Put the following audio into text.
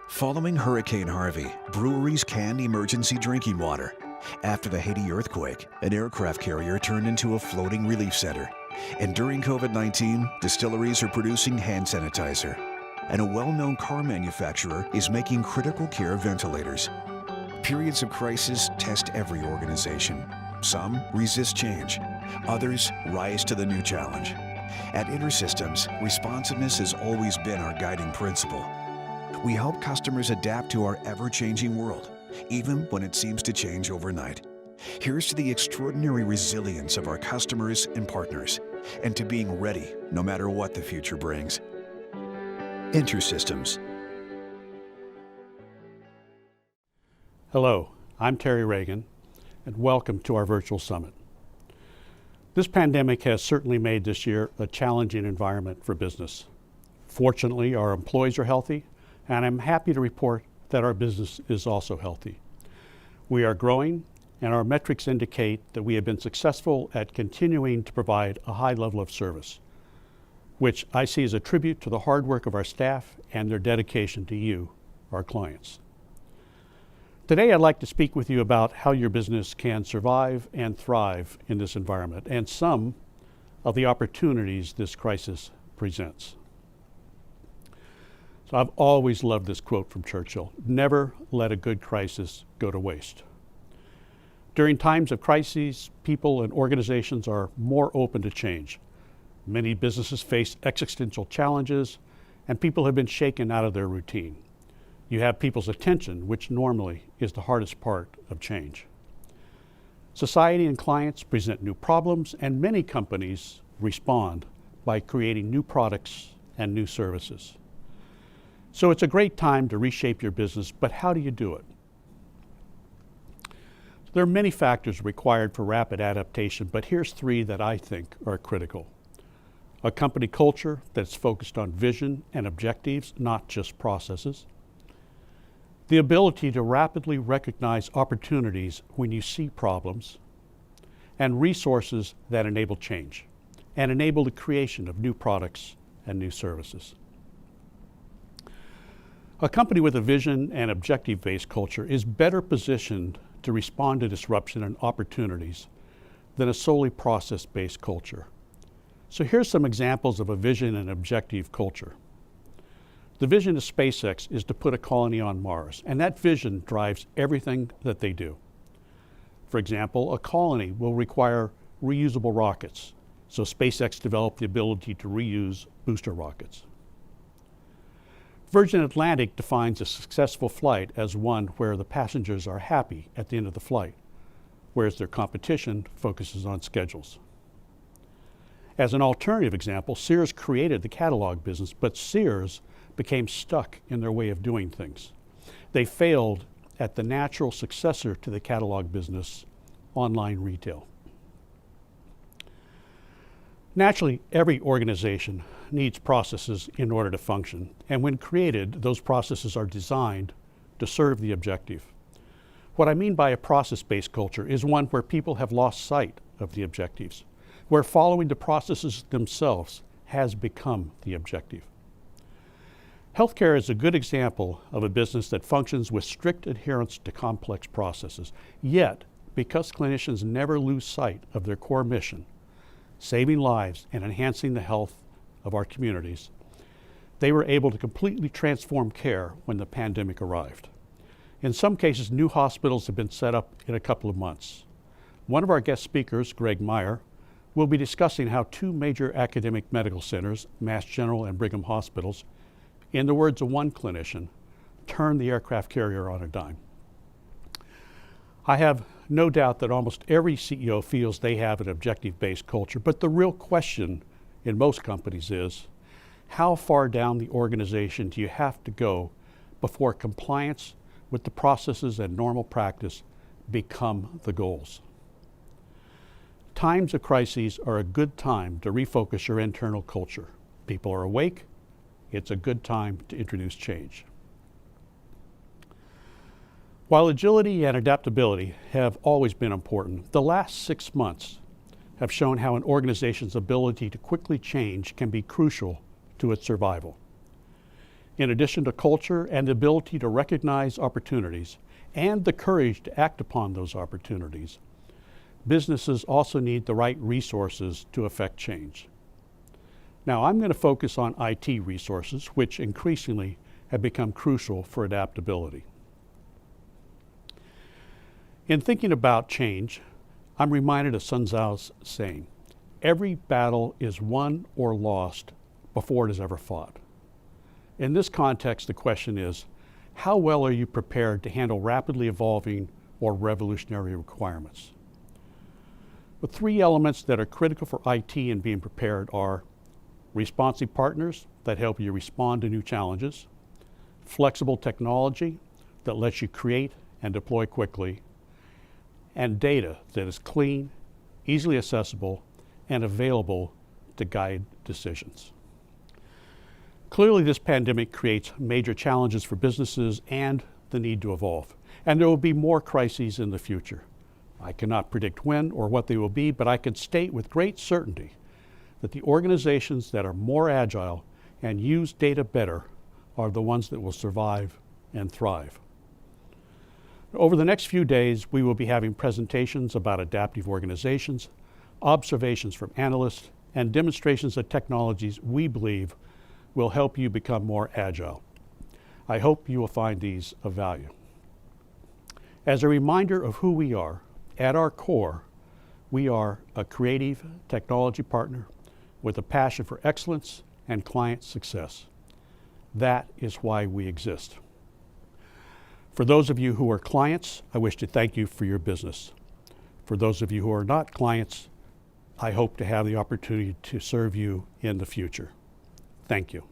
Following Hurricane Harvey, breweries canned emergency drinking water. After the Haiti earthquake, an aircraft carrier turned into a floating relief center. And during COVID-19, distilleries are producing hand sanitizer. And a well-known car manufacturer is making critical care ventilators. Periods of crisis test every organization. Some resist change. Others rise to the new challenge. At InterSystems, responsiveness has always been our guiding principle. We help customers adapt to our ever-changing world, even when it seems to change overnight. Here's to the extraordinary resilience of our customers and partners, and to being ready no matter what the future brings. InterSystems. Hello, I'm Terry Reagan, and welcome to our virtual summit. This pandemic has certainly made this year a challenging environment for business. Fortunately, our employees are healthy, and I'm happy to report that our business is also healthy. We are growing, and our metrics indicate that we have been successful at continuing to provide a high level of service, which I see as a tribute to the hard work of our staff and their dedication to you, our clients. Today, I'd like to speak with you about how your business can survive and thrive in this environment, and some of the opportunities this crisis presents. So I've always loved this quote from Churchill: "Never let a good crisis go to waste." During times of crises, people and organizations are more open to change. Many businesses face existential challenges, and people have been shaken out of their routine. You have people's attention, which normally is the hardest part of change. Society and clients present new problems, and many companies respond by creating new products and new services. So it's a great time to reshape your business, but how do you do it? There are many factors required for rapid adaptation, but here's three that I think are critical. A company culture that's focused on vision and objectives, not just processes. The ability to rapidly recognize opportunities when you see problems. And resources that enable change and enable the creation of new products and new services. A company with a vision and objective-based culture is better positioned to respond to disruption and opportunities than a solely process-based culture. So here's some examples of a vision and objective culture. The vision of SpaceX is to put a colony on Mars, and that vision drives everything that they do. For example, a colony will require reusable rockets, so SpaceX developed the ability to reuse booster rockets. Virgin Atlantic defines a successful flight as one where the passengers are happy at the end of the flight, whereas their competition focuses on schedules. As an alternative example, Sears created the catalog business, but Sears became stuck in their way of doing things. They failed at the natural successor to the catalog business, online retail. Naturally, every organization needs processes in order to function, and when created, those processes are designed to serve the objective. What I mean by a process-based culture is one where people have lost sight of the objectives, where following the processes themselves has become the objective. Healthcare is a good example of a business that functions with strict adherence to complex processes. Yet, because clinicians never lose sight of their core mission, saving lives and enhancing the health of our communities, they were able to completely transform care when the pandemic arrived. In some cases, new hospitals have been set up in a couple of months. One of our guest speakers, Greg Meyer, will be discussing how two major academic medical centers, Mass General and Brigham Hospitals, in the words of one clinician, turned the aircraft carrier on a dime. I have no doubt that almost every CEO feels they have an objective-based culture, but the real question in most companies is, how far down the organization do you have to go before compliance with the processes and normal practice become the goals? Times of crises are a good time to refocus your internal culture. People are awake. It's a good time to introduce change. While agility and adaptability have always been important, the last 6 months have shown how an organization's ability to quickly change can be crucial to its survival. In addition to culture and the ability to recognize opportunities and the courage to act upon those opportunities, businesses also need the right resources to effect change. Now, I'm going to focus on IT resources, which increasingly have become crucial for adaptability. In thinking about change, I'm reminded of Sun Tzu's saying, "Every battle is won or lost before it is ever fought." In this context, the question is, how well are you prepared to handle rapidly evolving or revolutionary requirements? The three elements that are critical for IT in being prepared are responsive partners that help you respond to new challenges, flexible technology that lets you create and deploy quickly, and data that is clean, easily accessible, and available to guide decisions. Clearly, this pandemic creates major challenges for businesses and the need to evolve, and there will be more crises in the future. I cannot predict when or what they will be, but I can state with great certainty that the organizations that are more agile and use data better are the ones that will survive and thrive. Over the next few days, we will be having presentations about adaptive organizations, observations from analysts, and demonstrations of technologies we believe will help you become more agile. I hope you will find these of value. As a reminder of who we are, at our core, we are a creative technology partner with a passion for excellence and client success. That is why we exist. For those of you who are clients, I wish to thank you for your business. For those of you who are not clients, I hope to have the opportunity to serve you in the future. Thank you.